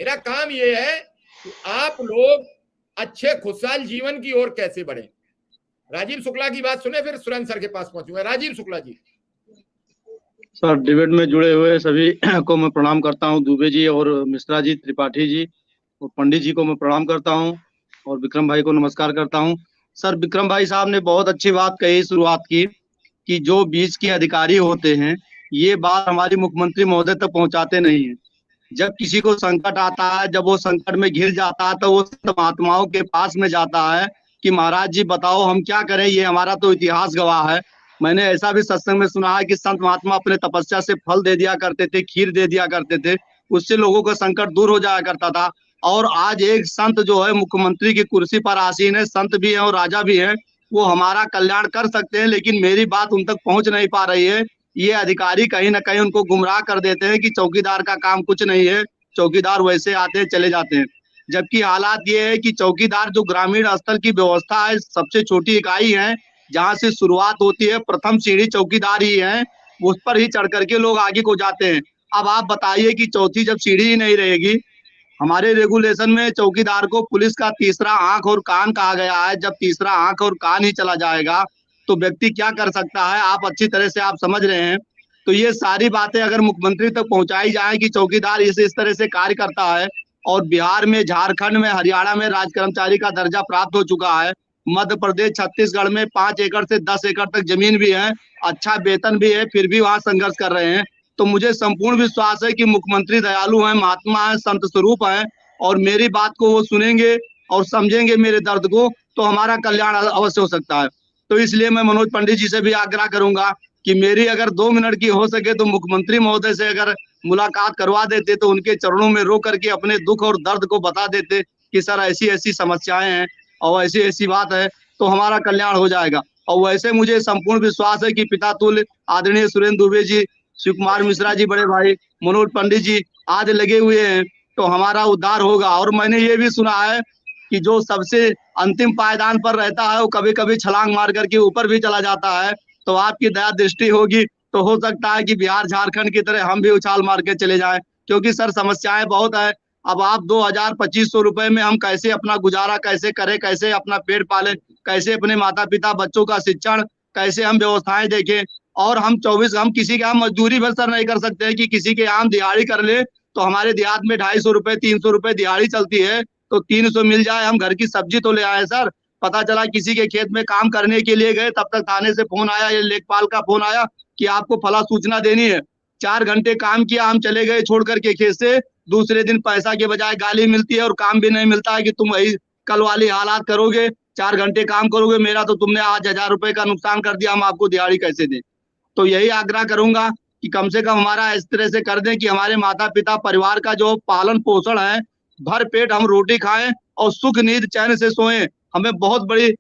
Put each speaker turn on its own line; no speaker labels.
मेरा काम ये है कि आप लोग अच्छे खुशहाल जीवन की ओर कैसे बढ़े। राजीव शुक्ला की बात सुने, फिर सुरेंद्र सर के पास पहुंचूंगा। राजीव शुक्ला जी।
सर, डिबेट में जुड़े हुए सभी को मैं प्रणाम करता हूं। दुबे जी और मिश्रा जी, त्रिपाठी जी और पंडित जी को मैं प्रणाम करता हूं, और विक्रम भाई को नमस्कार करता हूं। सर, विक्रम भाई साहब ने बहुत अच्छी बात कही शुरुआत की कि जो बीच के अधिकारी होते हैं ये बात हमारी मुख्यमंत्री महोदय तक पहुंचाते नहीं है। जब किसी को संकट आता है, जब वो संकट में घिर जाता है, तो वो संत महात्माओं के पास में जाता है कि महाराज जी बताओ हम क्या करें, ये हमारा तो इतिहास गवाह है। मैंने ऐसा भी सत्संग में सुना है कि संत महात्मा अपने तपस्या से फल दे दिया करते थे, खीर दे दिया करते थे, उससे लोगों का संकट दूर हो जाया करता था। और आज एक संत जो है मुख्यमंत्री की कुर्सी पर आसीन है, संत भी है और राजा भी है, वो हमारा कल्याण कर सकते हैं, लेकिन मेरी बात उन तक पहुंच नहीं पा रही है। ये अधिकारी कहीं ना कहीं उनको गुमराह कर देते हैं कि चौकीदार का काम कुछ नहीं है, चौकीदार वैसे आते हैं चले जाते हैं। जबकि हालात ये है कि चौकीदार जो ग्रामीण स्तर की व्यवस्था है, सबसे छोटी इकाई है, जहां से शुरुआत होती है, प्रथम सीढ़ी चौकीदार ही है, उस पर ही चढ़ करके लोग आगे को जाते हैं। अब आप बताइए कि चौथी जब सीढ़ी ही नहीं रहेगी, हमारे रेगुलेशन में चौकीदार को पुलिस का तीसरा आंख और कान कहा गया है, जब तीसरा आंख और कान ही चला जाएगा तो व्यक्ति क्या कर सकता है, आप अच्छी तरह से आप समझ रहे हैं। तो ये सारी बातें अगर मुख्यमंत्री तक पहुंचाई जाए कि चौकीदार इस तरह से कार्य करता है, और बिहार में, झारखंड में, हरियाणा में राज कर्मचारी का दर्जा प्राप्त हो चुका है, मध्य प्रदेश, छत्तीसगढ़ में 5 एकड़ से 10 एकड़ तक जमीन भी है, अच्छा वेतन भी है, फिर भी वहां संघर्ष कर रहे हैं। तो मुझे संपूर्ण विश्वास है कि मुख्यमंत्री दयालु हैं, महात्मा हैं, संत स्वरूप हैं, और मेरी बात को वो सुनेंगे और समझेंगे मेरे दर्द को, तो हमारा कल्याण अवश्य हो सकता है। तो इसलिए मैं मनोज पंडित जी से भी आग्रह करूंगा कि मेरी अगर 2 मिनट की हो सके तो मुख्यमंत्री महोदय से अगर मुलाकात करवा देते, तो उनके चरणों में रो करके अपने दुख और दर्द को बता देते कि सर ऐसी ऐसी समस्याएं हैं और ऐसी ऐसी बात है, तो हमारा कल्याण हो जाएगा। और वैसे मुझे संपूर्ण विश्वास है कि पिता तुल्य आदरणीय सुरेंद्र दुबे जी, शिव कुमार मिश्रा जी बड़े भाई, मनोज पंडित जी आज लगे हुए हैं, तो हमारा उद्धार होगा। और मैंने ये भी सुना है कि जो सबसे अंतिम पायदान पर रहता है वो कभी कभी छलांग मार करके ऊपर भी चला जाता है। तो आपकी दया दृष्टि होगी तो हो सकता है कि बिहार झारखंड की तरह हम भी उछाल मार के चले जाएं, क्योंकि सर समस्याएं बहुत है। अब आप 2000-2500 रुपए में हम कैसे अपना गुजारा कैसे करें, कैसे अपना पेट पालें, कैसे अपने माता पिता बच्चों का शिक्षण, कैसे हम व्यवस्थाएं देखें। और हम किसी के यहाँ मजदूरी भी सर नहीं कर सकते हैं कि किसी के यहाँ दिहाड़ी कर ले, तो हमारे देहात में 250 रुपए 300 रुपए दिहाड़ी चलती है, तो 300 मिल जाए, हम घर की सब्जी तो ले आए सर। पता चला किसी के खेत में काम करने के लिए गए, तब तक थाने से फोन आया, ये लेखपाल का फोन आया कि आपको फला सूचना देनी है। 4 घंटे काम किया, हम चले गए छोड़ करके खेत से, दूसरे दिन पैसा के बजाय गाली मिलती है और काम भी नहीं मिलता है कि तुम वही कल वाली हालात करोगे, 4 घंटे काम करोगे, मेरा तो तुमने आज 1000 रुपए का नुकसान कर दिया, हम आपको दिहाड़ी कैसे दें। तो यही आग्रह करूंगा कि कम से कम हमारा इस तरह से कर दें कि हमारे माता पिता परिवार का जो पालन पोषण है, भर पेट हम रोटी खाएं और सुख नींद चैन से सोएं। हमें बहुत बड़ी